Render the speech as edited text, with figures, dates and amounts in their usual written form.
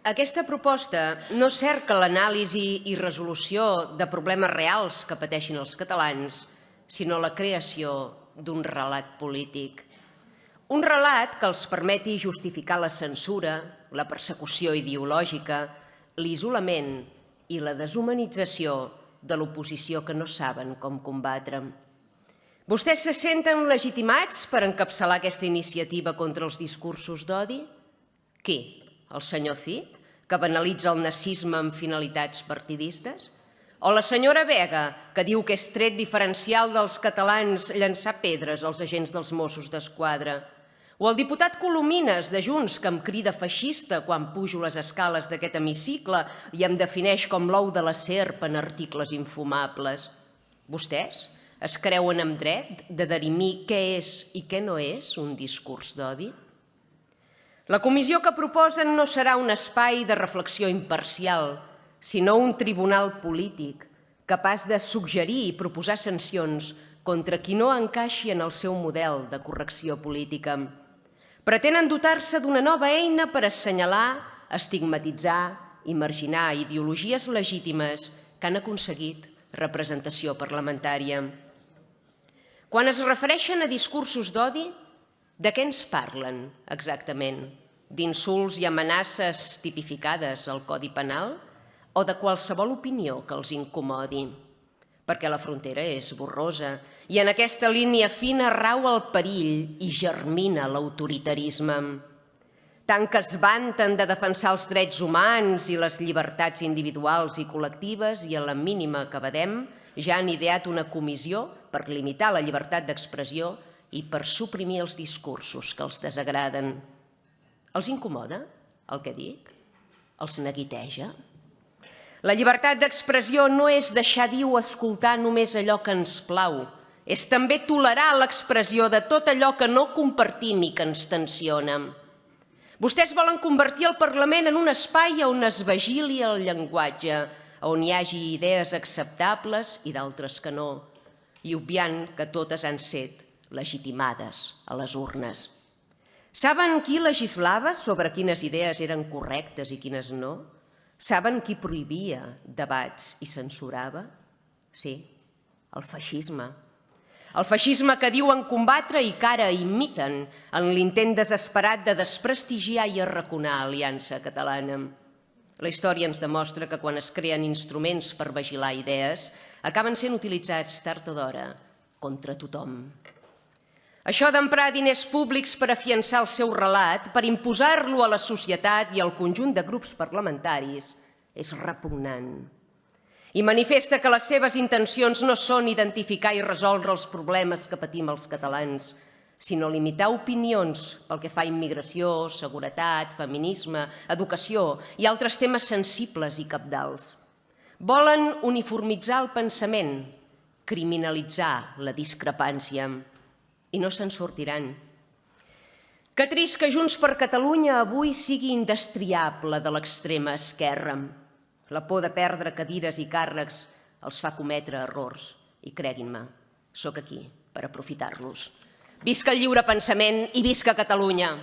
Aquesta proposta no cerca l'anàlisi i resolució de problemes reals que pateixin els catalans, sinó la creació d'un relat polític. Un relat que els permeti justificar la censura, la persecució ideològica, l'isolament i la deshumanització de l'oposició que no saben com combatre. Vostès se senten legitimats per encapçalar aquesta iniciativa contra els discursos d'odi? Qui? El senyor Cid, que banalitza el nazisme amb finalitats partidistes? O la senyora Vega, que diu que és tret diferencial dels catalans llançar pedres als agents dels Mossos d'Esquadra? O el diputat Colomines, de Junts, que em crida feixista quan pujo les escales d'aquest hemicicle i em defineix com l'ou de la serp en articles infumables? Vostès es creuen amb dret de dirimir què és i què no és un discurs d'odi? La comissió que proposen no serà un espai de reflexió imparcial, sinó un tribunal polític capaç de suggerir i proposar sancions contra qui no encaixi en el seu model de correcció política. Pretenen dotar-se d'una nova eina per assenyalar, estigmatitzar i marginar ideologies legítimes que han aconseguit representació parlamentària. Quan es refereixen a discursos d'odi, de què ens parlen exactament? D'insults i amenaces tipificades al Codi Penal o de qualsevol opinió que els incomodi? Perquè la frontera és borrosa i en aquesta línia fina rau el perill i germina l'autoritarisme. Tant que es vanten de defensar els drets humans i les llibertats individuals i col·lectives i a la mínima que vedem ja han ideat una comissió per limitar la llibertat d'expressió i per suprimir els discursos que els desagraden. Els incomoda el que dic? Els neguiteja? La llibertat d'expressió no és deixar dir o escoltar només allò que ens plau, és també tolerar l'expressió de tot allò que no compartim i que ens tensiona. Vostès volen convertir el Parlament en un espai on es vigili el llenguatge, on hi hagi idees acceptables i d'altres que no, i obviant que totes han set legitimades a les urnes. Saben qui legislava sobre quines idees eren correctes i quines no? Saben qui prohibia debats i censurava? Sí, el feixisme. El feixisme que diuen combatre i que ara imiten en l'intent desesperat de desprestigiar i arraconar Aliança Catalana. La història ens demostra que quan es creen instruments per vigilar idees, acaben sent utilitzats tard o d'hora contra tothom. Això d'emprar diners públics per afiançar el seu relat, per imposar-lo a la societat i al conjunt de grups parlamentaris, és repugnant. I manifesta que les seves intencions no són identificar i resoldre els problemes que patim els catalans, sinó limitar opinions pel que fa a immigració, seguretat, feminisme, educació i altres temes sensibles i cabdals. Volen uniformitzar el pensament, criminalitzar la discrepància, i no se'n sortiran. Que trist que Junts per Catalunya avui sigui indestriable de l'extrema esquerra. La por de perdre cadires i càrrecs els fa cometre errors. I creguin-me, sóc aquí per aprofitar-los. Visca el lliure pensament i visca Catalunya!